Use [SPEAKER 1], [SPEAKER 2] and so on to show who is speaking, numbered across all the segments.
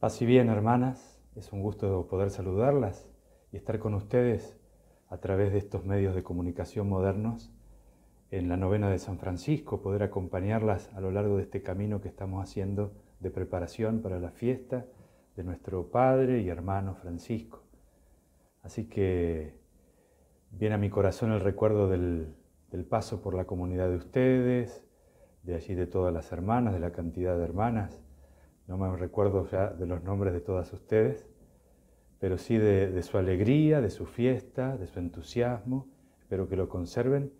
[SPEAKER 1] Paz y bien, hermanas, es un gusto poder saludarlas y estar con ustedes a través de estos medios de comunicación modernos en la novena de San Francisco, poder acompañarlas a lo largo de este camino que estamos haciendo de preparación para la fiesta de nuestro Padre y hermano Francisco. Así que viene a mi corazón el recuerdo del paso por la comunidad de ustedes, de allí de todas las hermanas, de la cantidad de hermanas. No me recuerdo ya de los nombres de todas ustedes, pero sí de su alegría, de su fiesta, de su entusiasmo. Espero que lo conserven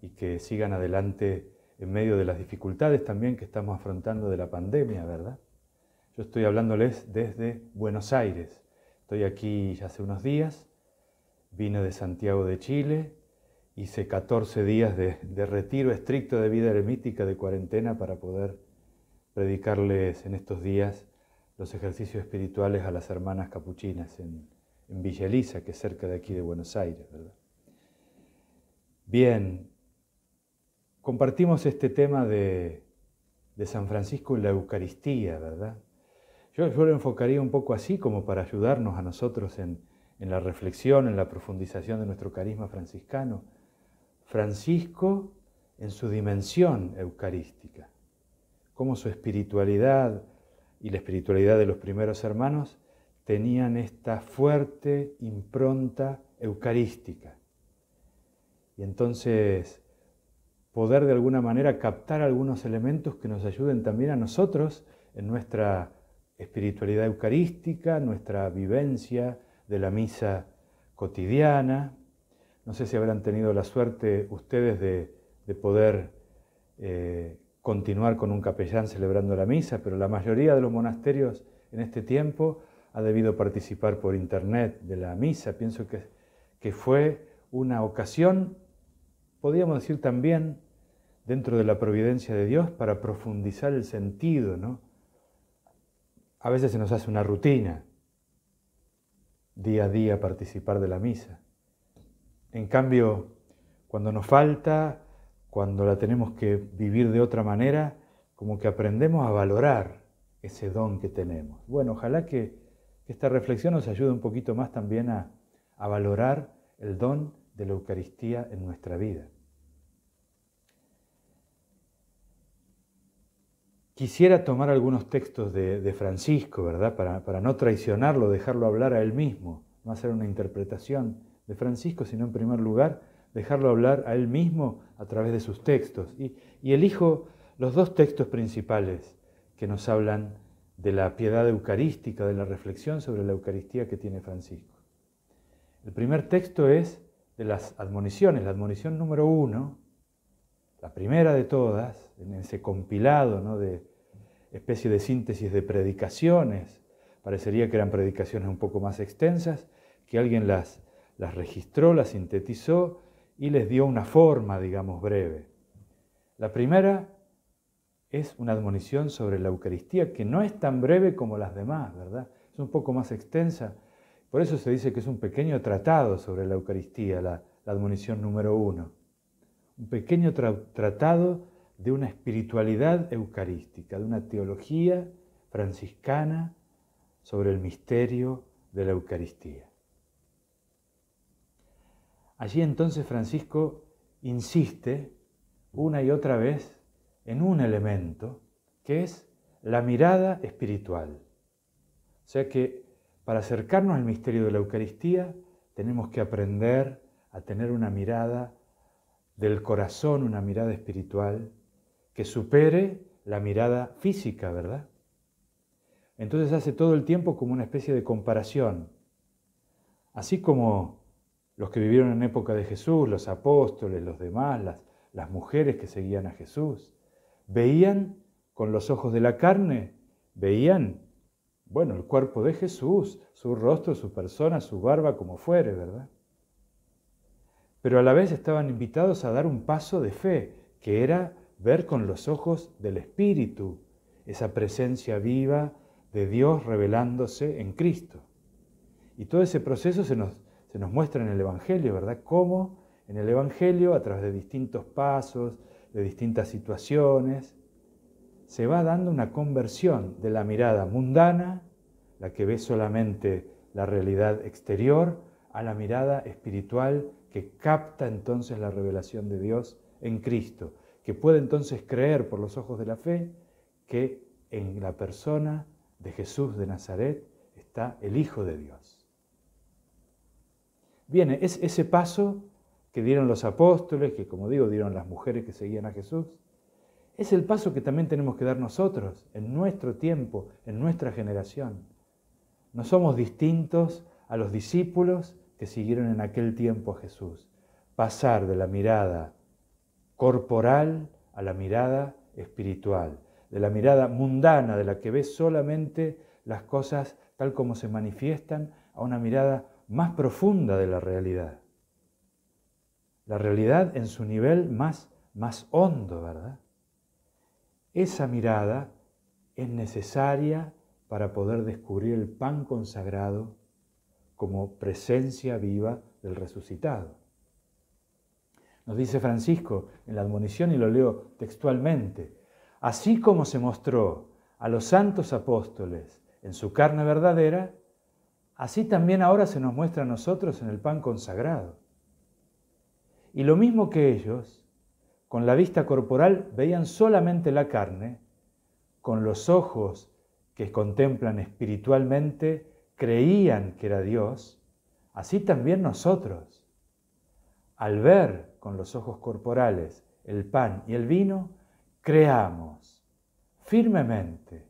[SPEAKER 1] y que sigan adelante en medio de las dificultades también que estamos afrontando de la pandemia, ¿verdad? Yo estoy hablándoles desde Buenos Aires. Estoy aquí ya hace unos días, vine de Santiago de Chile, hice 14 días de retiro estricto de vida eremítica, de cuarentena, para poder predicarles en estos días los ejercicios espirituales a las hermanas capuchinas en Villa Elisa, que es cerca de aquí de Buenos Aires, ¿verdad? Bien, compartimos este tema de San Francisco y la Eucaristía, ¿verdad? Yo lo enfocaría un poco así, como para ayudarnos a nosotros en la reflexión, en la profundización de nuestro carisma franciscano. Francisco en su dimensión eucarística, cómo su espiritualidad y la espiritualidad de los primeros hermanos tenían esta fuerte impronta eucarística. Y entonces poder de alguna manera captar algunos elementos que nos ayuden también a nosotros en nuestra espiritualidad eucarística, nuestra vivencia de la misa cotidiana. No sé si habrán tenido la suerte ustedes de poder continuar con un capellán celebrando la misa, pero la mayoría de los monasterios en este tiempo ha debido participar por internet de la misa. Pienso que fue una ocasión, podríamos decir también, dentro de la providencia de Dios, para profundizar el sentido, ¿no? A veces se nos hace una rutina, día a día, participar de la misa. En cambio, cuando nos falta, cuando la tenemos que vivir de otra manera, como que aprendemos a valorar ese don que tenemos. Bueno, ojalá que esta reflexión nos ayude un poquito más también a valorar el don de la Eucaristía en nuestra vida. Quisiera tomar algunos textos de Francisco, ¿verdad? Para no traicionarlo, dejarlo hablar a él mismo, no hacer una interpretación de Francisco, sino en primer lugar dejarlo hablar a él mismo a través de sus textos. Y elijo los dos textos principales que nos hablan de la piedad eucarística, de la reflexión sobre la Eucaristía que tiene Francisco. El primer texto es de las admoniciones, la admonición número 1, la primera de todas, en ese compilado, ¿no?, de especie de síntesis de predicaciones. Parecería que eran predicaciones un poco más extensas, que alguien las registró, las sintetizó y les dio una forma, digamos, breve. La primera es una admonición sobre la Eucaristía, que no es tan breve como las demás, ¿verdad? Es un poco más extensa. Por eso se dice que es un pequeño tratado sobre la Eucaristía, la admonición número 1. Un pequeño tratado de una espiritualidad eucarística, de una teología franciscana sobre el misterio de la Eucaristía. Allí entonces Francisco insiste una y otra vez en un elemento que es la mirada espiritual. O sea que para acercarnos al misterio de la Eucaristía tenemos que aprender a tener una mirada del corazón, una mirada espiritual que supere la mirada física, ¿verdad? Entonces hace todo el tiempo como una especie de comparación. Así como los que vivieron en época de Jesús, los apóstoles, los demás, las mujeres que seguían a Jesús, veían con los ojos de la carne, veían, bueno, el cuerpo de Jesús, su rostro, su persona, su barba, como fuere, ¿verdad? Pero a la vez estaban invitados a dar un paso de fe, que era ver con los ojos del Espíritu, esa presencia viva de Dios revelándose en Cristo. Y todo ese proceso se nos muestra en el Evangelio, ¿verdad? Cómo en el Evangelio, a través de distintos pasos, de distintas situaciones, se va dando una conversión de la mirada mundana, la que ve solamente la realidad exterior, a la mirada espiritual que capta entonces la revelación de Dios en Cristo, que puede entonces creer por los ojos de la fe que en la persona de Jesús de Nazaret está el Hijo de Dios. Bien, es ese paso que dieron los apóstoles, que como digo, dieron las mujeres que seguían a Jesús, es el paso que también tenemos que dar nosotros en nuestro tiempo, en nuestra generación. No somos distintos a los discípulos que siguieron en aquel tiempo a Jesús. Pasar de la mirada corporal a la mirada espiritual, de la mirada mundana, de la que ve solamente las cosas tal como se manifiestan, a una mirada más profunda de la realidad. La realidad en su nivel más hondo, ¿verdad? Esa mirada es necesaria para poder descubrir el pan consagrado como presencia viva del resucitado. Nos dice Francisco en la admonición, y lo leo textualmente: así como se mostró a los santos apóstoles en su carne verdadera, así también ahora se nos muestra a nosotros en el pan consagrado. Y lo mismo que ellos, con la vista corporal veían solamente la carne, con los ojos que contemplan espiritualmente creían que era Dios, así también nosotros, al ver con los ojos corporales el pan y el vino, creamos firmemente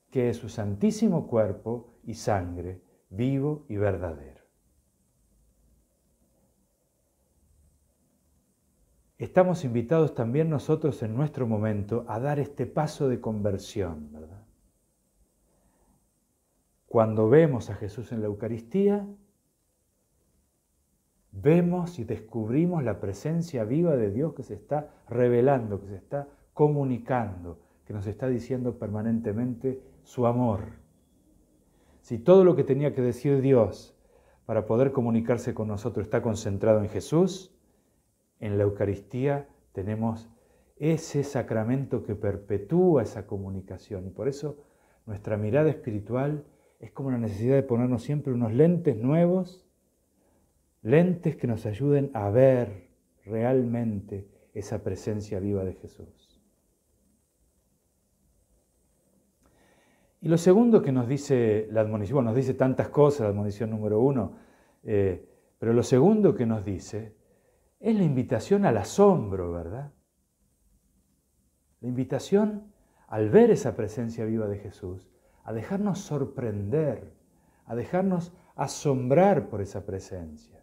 [SPEAKER 1] que es su santísimo cuerpo y sangre, vivo y verdadero. Estamos invitados también nosotros en nuestro momento a dar este paso de conversión, ¿verdad? Cuando vemos a Jesús en la Eucaristía, vemos y descubrimos la presencia viva de Dios que se está revelando, que se está comunicando, que nos está diciendo permanentemente su amor. Si todo lo que tenía que decir Dios para poder comunicarse con nosotros está concentrado en Jesús, en la Eucaristía tenemos ese sacramento que perpetúa esa comunicación. Y por eso nuestra mirada espiritual es como la necesidad de ponernos siempre unos lentes nuevos, lentes que nos ayuden a ver realmente esa presencia viva de Jesús. Y lo segundo que nos dice la admonición, bueno, nos dice tantas cosas, la admonición número 1, pero lo segundo que nos dice es la invitación al asombro, ¿verdad? La invitación al ver esa presencia viva de Jesús, a dejarnos sorprender, a dejarnos asombrar por esa presencia.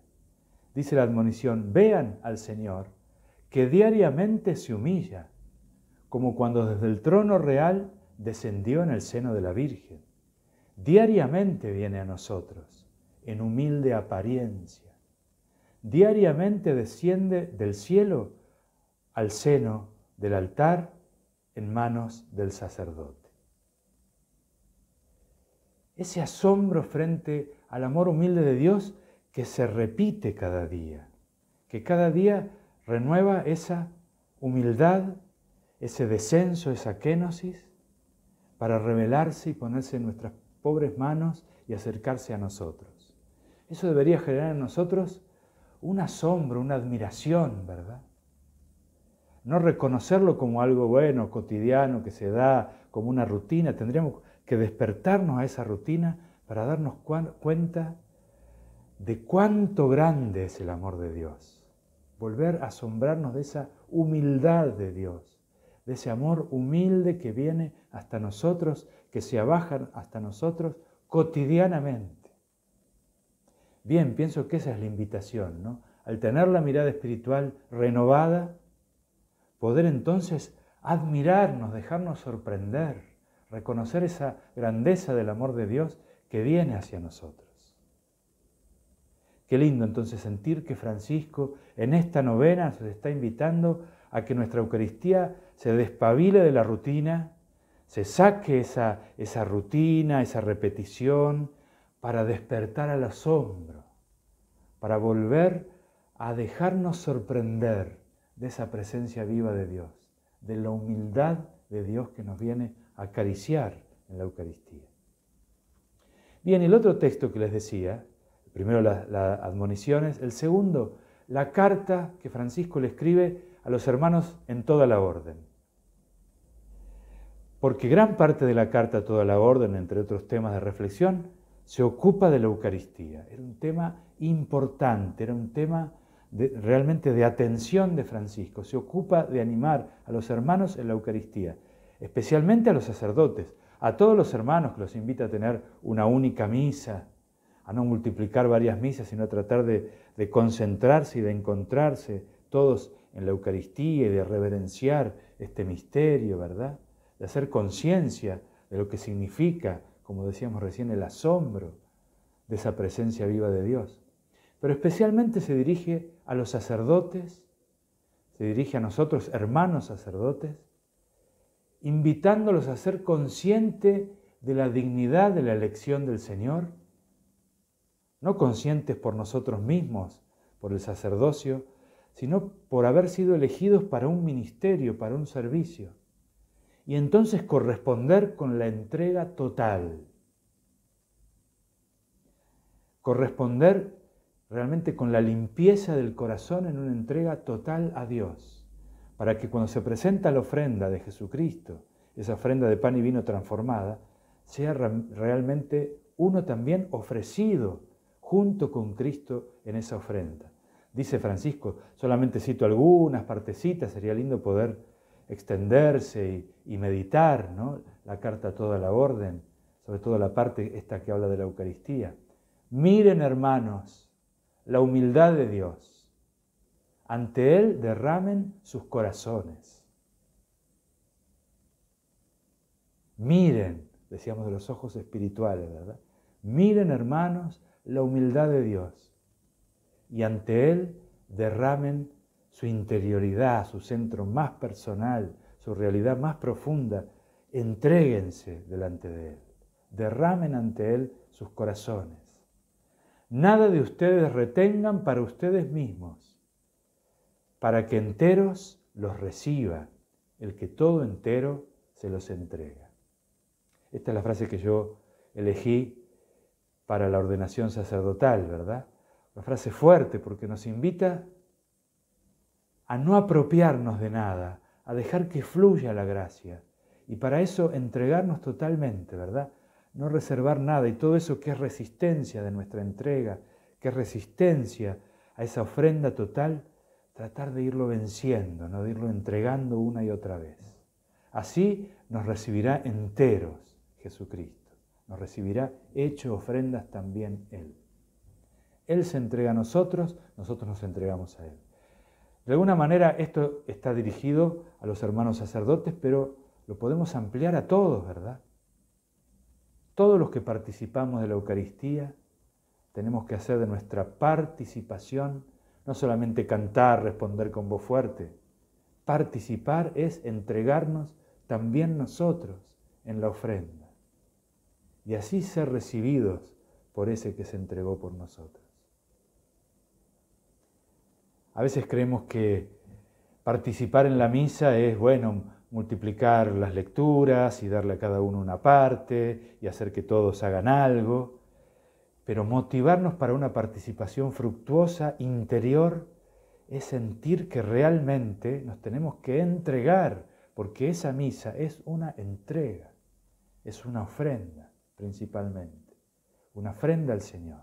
[SPEAKER 1] Dice la admonición: vean al Señor que diariamente se humilla, como cuando desde el trono real descendió en el seno de la Virgen. Diariamente viene a nosotros, en humilde apariencia. Diariamente desciende del cielo al seno del altar en manos del sacerdote. Ese asombro frente al amor humilde de Dios que se repite cada día, que cada día renueva esa humildad, ese descenso, esa kénosis, para revelarse y ponerse en nuestras pobres manos y acercarse a nosotros. Eso debería generar en nosotros un asombro, una admiración, ¿verdad? No reconocerlo como algo bueno, cotidiano, que se da como una rutina. Tendríamos que despertarnos a esa rutina para darnos cuenta de cuánto grande es el amor de Dios. Volver a asombrarnos de esa humildad de Dios, de ese amor humilde que viene hasta nosotros, que se abaja hasta nosotros cotidianamente. Bien, pienso que esa es la invitación, ¿no? Al tener la mirada espiritual renovada, poder entonces admirarnos, dejarnos sorprender, reconocer esa grandeza del amor de Dios que viene hacia nosotros. Qué lindo entonces sentir que Francisco en esta novena nos está invitando a que nuestra Eucaristía se despabile de la rutina, se saque esa rutina, esa repetición, para despertar al asombro, para volver a dejarnos sorprender de esa presencia viva de Dios, de la humildad de Dios que nos viene a acariciar en la Eucaristía. Bien, el otro texto que les decía, el primero las admoniciones, el segundo, la carta que Francisco le escribe a los hermanos en toda la orden. Porque gran parte de la carta a toda la orden, entre otros temas de reflexión, se ocupa de la Eucaristía. Era un tema importante, era un tema realmente de atención de Francisco. Se ocupa de animar a los hermanos en la Eucaristía, especialmente a los sacerdotes, a todos los hermanos que los invita a tener una única misa, a no multiplicar varias misas, sino a tratar de concentrarse y de encontrarse todos en la Eucaristía y de reverenciar este misterio, ¿verdad? De hacer conciencia de lo que significa, como decíamos recién, el asombro de esa presencia viva de Dios. Pero especialmente se dirige a los sacerdotes, se dirige a nosotros, hermanos sacerdotes, invitándolos a ser conscientes de la dignidad de la elección del Señor, no conscientes por nosotros mismos, por el sacerdocio, sino por haber sido elegidos para un ministerio, para un servicio. Y entonces corresponder con la entrega total. Corresponder realmente con la limpieza del corazón en una entrega total a Dios, para que cuando se presenta la ofrenda de Jesucristo, esa ofrenda de pan y vino transformada, sea realmente uno también ofrecido junto con Cristo en esa ofrenda. Dice Francisco, solamente cito algunas partecitas, sería lindo poder extenderse y meditar, ¿no? La carta a toda la orden, sobre todo la parte esta que habla de la Eucaristía. Miren, hermanos, la humildad de Dios. Ante Él derramen sus corazones. Miren, decíamos de los ojos espirituales, ¿verdad? Miren, hermanos, la humildad de Dios. Y ante Él derramen su interioridad, su centro más personal, su realidad más profunda. Entréguense delante de Él. Derramen ante Él sus corazones. Nada de ustedes retengan para ustedes mismos, para que enteros los reciba, el que todo entero se los entrega. Esta es la frase que yo elegí para la ordenación sacerdotal, ¿verdad? Una frase fuerte porque nos invita a no apropiarnos de nada, a dejar que fluya la gracia. Y para eso entregarnos totalmente, ¿verdad? No reservar nada, y todo eso que es resistencia de nuestra entrega, que es resistencia a esa ofrenda total, tratar de irlo venciendo, ¿no? De irlo entregando una y otra vez. Así nos recibirá enteros Jesucristo, nos recibirá hecho ofrendas también Él. Él se entrega a nosotros, nosotros nos entregamos a Él. De alguna manera esto está dirigido a los hermanos sacerdotes, pero lo podemos ampliar a todos, ¿verdad? Todos los que participamos de la Eucaristía tenemos que hacer de nuestra participación, no solamente cantar, responder con voz fuerte. Participar es entregarnos también nosotros en la ofrenda y así ser recibidos por ese que se entregó por nosotros. A veces creemos que participar en la misa es, bueno, multiplicar las lecturas y darle a cada uno una parte y hacer que todos hagan algo, pero motivarnos para una participación fructuosa interior es sentir que realmente nos tenemos que entregar, porque esa misa es una entrega, es una ofrenda principalmente, una ofrenda al Señor.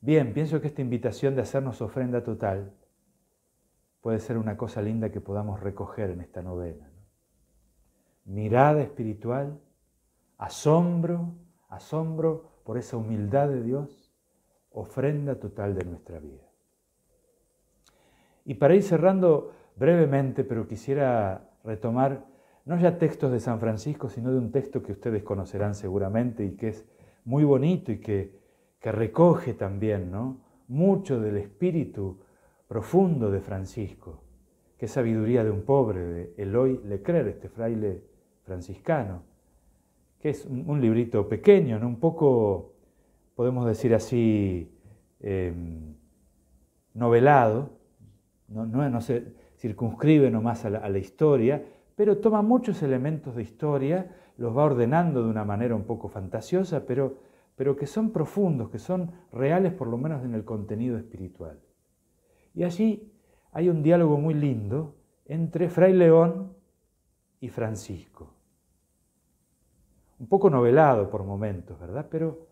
[SPEAKER 1] Bien, pienso que esta invitación de hacernos ofrenda total puede ser una cosa linda que podamos recoger en esta novena, ¿no? Mirada espiritual, asombro por esa humildad de Dios, ofrenda total de nuestra vida. Y para ir cerrando brevemente, pero quisiera retomar no ya textos de San Francisco, sino de un texto que ustedes conocerán seguramente y que es muy bonito y que recoge también, ¿no?, mucho del espíritu profundo de Francisco, que es Sabiduría de un pobre, de Eloy Leclerc, este fraile franciscano, que es un librito pequeño, ¿no?, un poco, podemos decir así, novelado, no se circunscribe nomás a la historia, pero toma muchos elementos de historia, los va ordenando de una manera un poco fantasiosa, pero pero que son profundos, que son reales por lo menos en el contenido espiritual. Y allí hay un diálogo muy lindo entre Fray León y Francisco. Un poco novelado por momentos, ¿verdad? Pero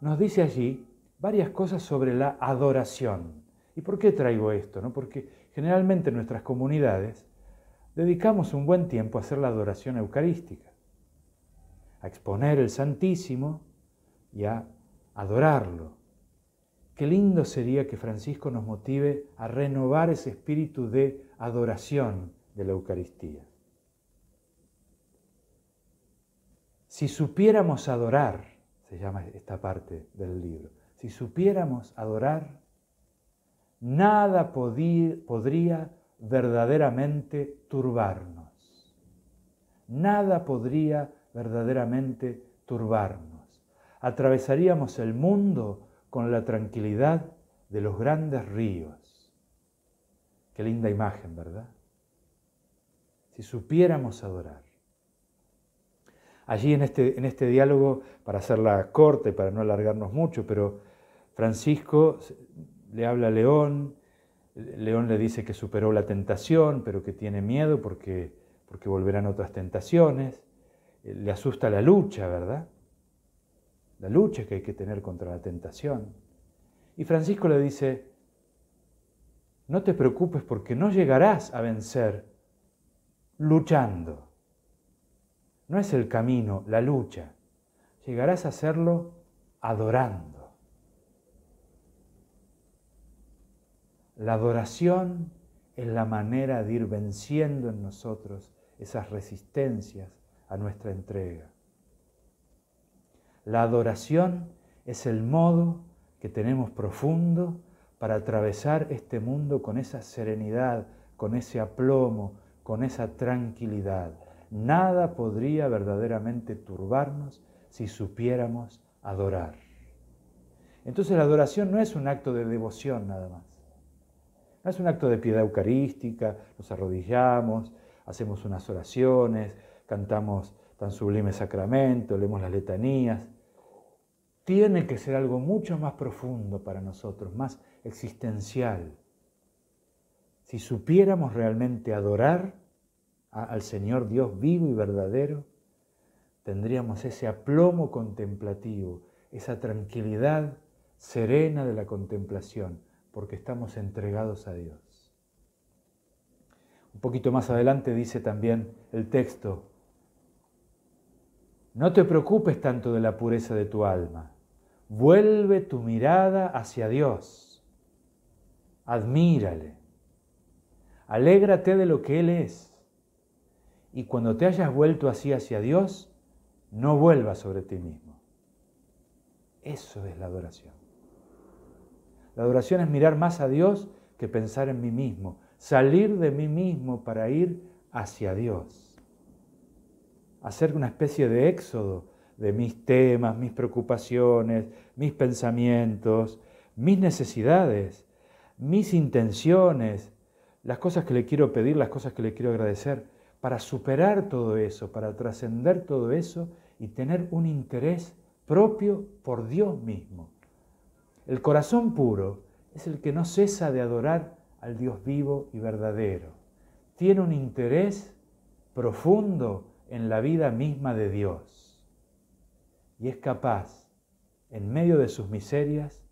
[SPEAKER 1] nos dice allí varias cosas sobre la adoración. ¿Y por qué traigo esto? Porque generalmente en nuestras comunidades dedicamos un buen tiempo a hacer la adoración eucarística, a exponer el Santísimo y a adorarlo. Qué lindo sería que Francisco nos motive a renovar ese espíritu de adoración de la Eucaristía. Si supiéramos adorar, se llama esta parte del libro, si supiéramos adorar, nada podría verdaderamente turbarnos. Nada podría verdaderamente turbarnos. Atravesaríamos el mundo con la tranquilidad de los grandes ríos. Qué linda imagen, ¿verdad? Si supiéramos adorar. Allí en este diálogo, para hacerla corta y para no alargarnos mucho, pero Francisco le habla a León, León le dice que superó la tentación, pero que tiene miedo porque volverán otras tentaciones, le asusta la lucha, ¿verdad? La lucha que hay que tener contra la tentación. Y Francisco le dice, no te preocupes porque no llegarás a vencer luchando. No es el camino, la lucha. Llegarás a hacerlo adorando. La adoración es la manera de ir venciendo en nosotros esas resistencias a nuestra entrega. La adoración es el modo que tenemos profundo para atravesar este mundo con esa serenidad, con ese aplomo, con esa tranquilidad. Nada podría verdaderamente turbarnos si supiéramos adorar. Entonces la adoración no es un acto de devoción nada más. No es un acto de piedad eucarística, nos arrodillamos, hacemos unas oraciones, cantamos tan sublime sacramento, leemos las letanías. Tiene que ser algo mucho más profundo para nosotros, más existencial. Si supiéramos realmente adorar al Señor Dios vivo y verdadero, tendríamos ese aplomo contemplativo, esa tranquilidad serena de la contemplación, porque estamos entregados a Dios. Un poquito más adelante dice también el texto, no te preocupes tanto de la pureza de tu alma, vuelve tu mirada hacia Dios, admírale, alégrate de lo que Él es, y cuando te hayas vuelto así hacia Dios, no vuelvas sobre ti mismo. Eso es la adoración. La adoración es mirar más a Dios que pensar en mí mismo, salir de mí mismo para ir hacia Dios. Hacer una especie de éxodo de mis temas, mis preocupaciones, mis pensamientos, mis necesidades, mis intenciones, las cosas que le quiero pedir, las cosas que le quiero agradecer, para superar todo eso, para trascender todo eso y tener un interés propio por Dios mismo. El corazón puro es el que no cesa de adorar al Dios vivo y verdadero. Tiene un interés profundo en la vida misma de Dios y es capaz, en medio de sus miserias,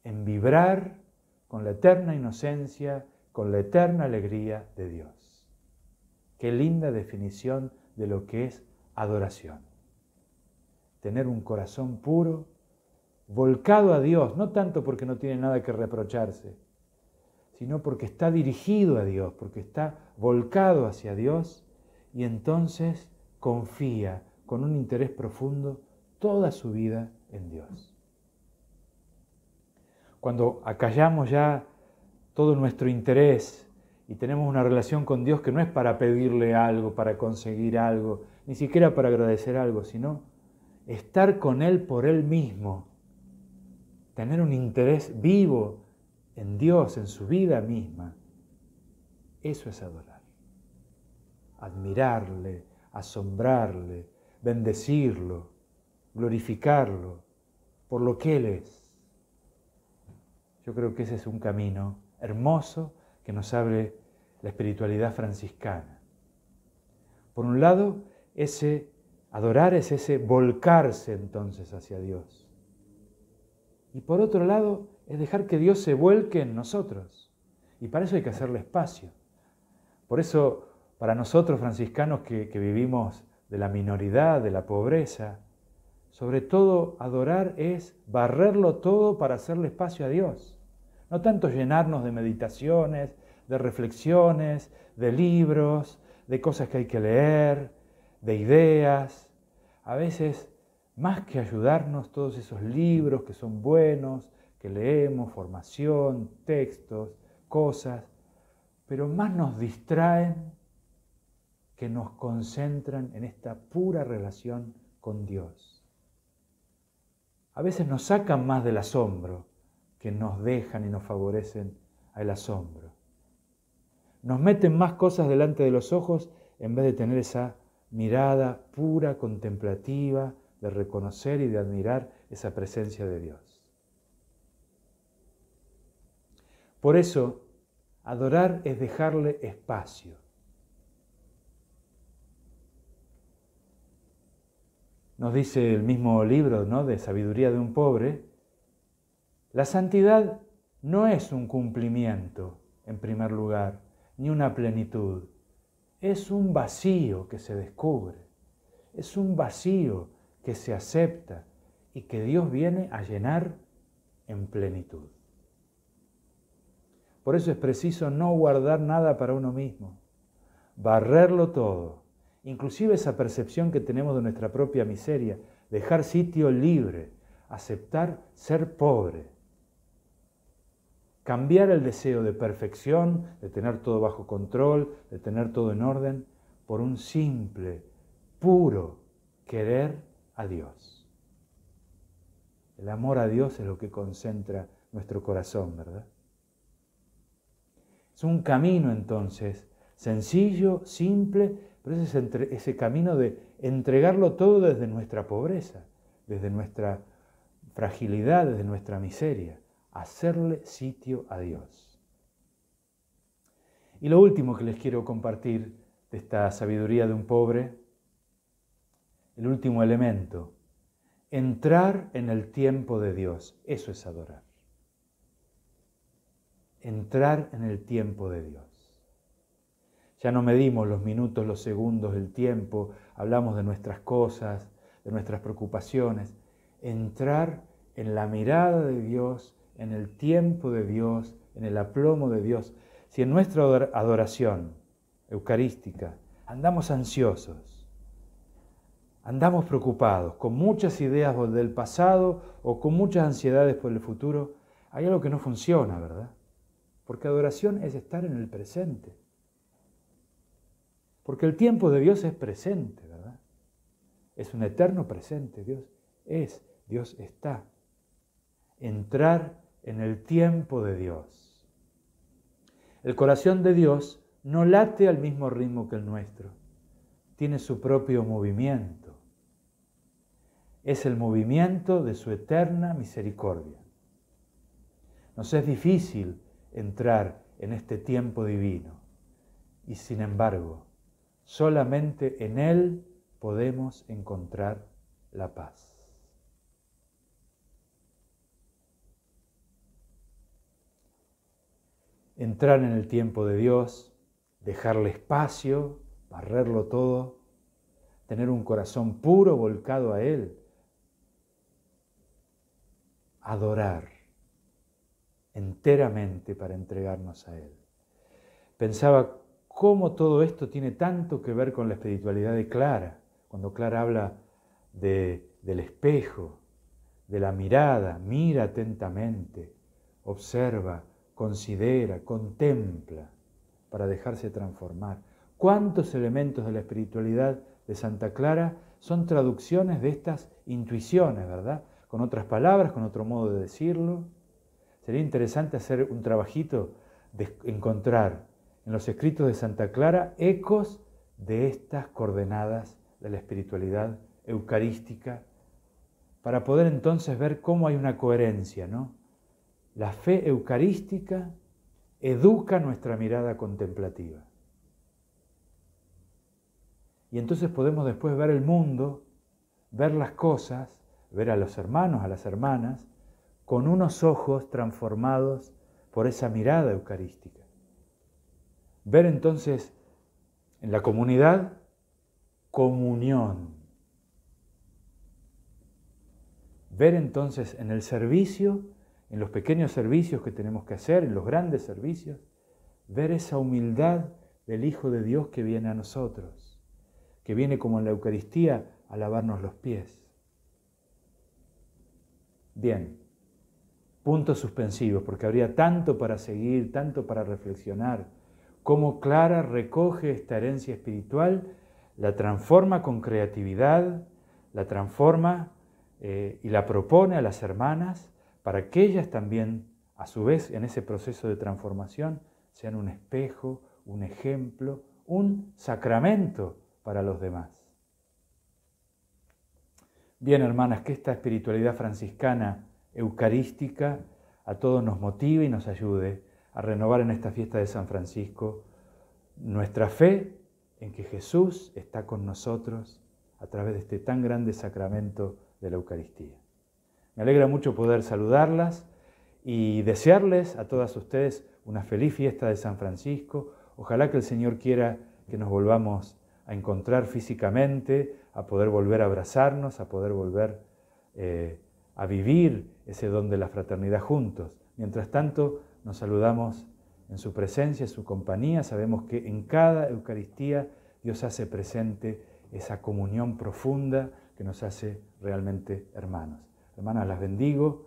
[SPEAKER 1] en vibrar con la eterna inocencia, con la eterna alegría de Dios. Qué linda definición de lo que es adoración. Tener un corazón puro, volcado a Dios, no tanto porque no tiene nada que reprocharse, sino porque está dirigido a Dios, porque está volcado hacia Dios y entonces confía con un interés profundo toda su vida en Dios. Cuando acallamos ya todo nuestro interés y tenemos una relación con Dios que no es para pedirle algo, para conseguir algo, ni siquiera para agradecer algo, sino estar con Él por Él mismo, tener un interés vivo en Dios, en su vida misma, eso es adorar. Admirarle, asombrarle, bendecirlo, glorificarlo, por lo que Él es. Yo creo que ese es un camino hermoso que nos abre la espiritualidad franciscana. Por un lado, ese adorar es ese volcarse entonces hacia Dios. Y por otro lado, es dejar que Dios se vuelque en nosotros. Y para eso hay que hacerle espacio. Por eso, para nosotros franciscanos que vivimos de la minoridad, de la pobreza, sobre todo adorar es barrerlo todo para hacerle espacio a Dios. No tanto llenarnos de meditaciones, de reflexiones, de libros, de cosas que hay que leer, de ideas. A veces, más que ayudarnos todos esos libros que son buenos, que leemos, formación, textos, cosas, pero más nos distraen que nos concentran en esta pura relación con Dios. A veces nos sacan más del asombro que nos dejan y nos favorecen al asombro. Nos meten más cosas delante de los ojos en vez de tener esa mirada pura, contemplativa, de reconocer y de admirar esa presencia de Dios. Por eso, adorar es dejarle espacio. Nos dice el mismo libro, ¿no?, de Sabiduría de un Pobre, la santidad no es un cumplimiento, en primer lugar, ni una plenitud. Es un vacío que se descubre, es un vacío que se acepta y que Dios viene a llenar en plenitud. Por eso es preciso no guardar nada para uno mismo, barrerlo todo, inclusive esa percepción que tenemos de nuestra propia miseria, dejar sitio libre, aceptar ser pobre, cambiar el deseo de perfección, de tener todo bajo control, de tener todo en orden, por un simple, puro querer a Dios. El amor a Dios es lo que concentra nuestro corazón, ¿verdad? Es un camino entonces, sencillo, simple, pero es ese camino de entregarlo todo desde nuestra pobreza, desde nuestra fragilidad, desde nuestra miseria, hacerle sitio a Dios. Y lo último que les quiero compartir de esta sabiduría de un pobre, el último elemento, entrar en el tiempo de Dios, eso es adorar. Entrar en el tiempo de Dios. Ya no medimos los minutos, los segundos, el tiempo, hablamos de nuestras cosas, de nuestras preocupaciones. Entrar en la mirada de Dios, en el tiempo de Dios, en el aplomo de Dios. Si en nuestra adoración eucarística andamos ansiosos, andamos preocupados, con muchas ideas del pasado o con muchas ansiedades por el futuro, hay algo que no funciona, ¿verdad? Porque adoración es estar en el presente. Porque el tiempo de Dios es presente, ¿verdad? Es un eterno presente. Dios está. Entrar en el tiempo de Dios. El corazón de Dios no late al mismo ritmo que el nuestro. Tiene su propio movimiento. Es el movimiento de su eterna misericordia. Nos es difícil entrar en este tiempo divino y sin embargo, solamente en Él podemos encontrar la paz. Entrar en el tiempo de Dios, dejarle espacio, barrerlo todo, tener un corazón puro volcado a Él, adorar enteramente para entregarnos a Él. Pensaba cómo todo esto tiene tanto que ver con la espiritualidad de Clara, cuando Clara habla del espejo, de la mirada, mira atentamente, observa, considera, contempla, para dejarse transformar. ¿Cuántos elementos de la espiritualidad de Santa Clara son traducciones de estas intuiciones, verdad? Con otras palabras, con otro modo de decirlo. Sería interesante hacer un trabajito de encontrar en los escritos de Santa Clara ecos de estas coordenadas de la espiritualidad eucarística para poder entonces ver cómo hay una coherencia, ¿no? La fe eucarística educa nuestra mirada contemplativa. Y entonces podemos después ver el mundo, ver las cosas, ver a los hermanos, a las hermanas, con unos ojos transformados por esa mirada eucarística. Ver entonces en la comunidad comunión. Ver entonces en el servicio, en los pequeños servicios que tenemos que hacer, en los grandes servicios, ver esa humildad del Hijo de Dios que viene a nosotros, que viene como en la Eucaristía a lavarnos los pies. Bien, puntos suspensivos, porque habría tanto para seguir, tanto para reflexionar. Cómo Clara recoge esta herencia espiritual, la transforma con creatividad, la transforma y la propone a las hermanas para que ellas también, a su vez, en ese proceso de transformación, sean un espejo, un ejemplo, un sacramento para los demás. Bien, hermanas, que esta espiritualidad franciscana eucarística a todos nos motive y nos ayude a renovar en esta fiesta de San Francisco nuestra fe en que Jesús está con nosotros a través de este tan grande sacramento de la Eucaristía. Me alegra mucho poder saludarlas y desearles a todas ustedes una feliz fiesta de San Francisco. Ojalá que el Señor quiera que nos volvamos a encontrar físicamente, a poder volver a abrazarnos, a poder volver a vivir ese don de la fraternidad juntos. Mientras tanto, nos saludamos en su presencia, en su compañía. Sabemos que en cada Eucaristía Dios hace presente esa comunión profunda que nos hace realmente hermanos. Hermanas, las bendigo,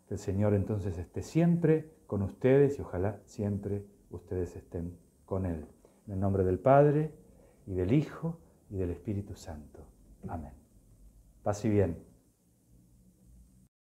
[SPEAKER 1] que el Señor entonces esté siempre con ustedes y ojalá siempre ustedes estén con Él. En el nombre del Padre, y del Hijo, y del Espíritu Santo. Amén. Paz y bien.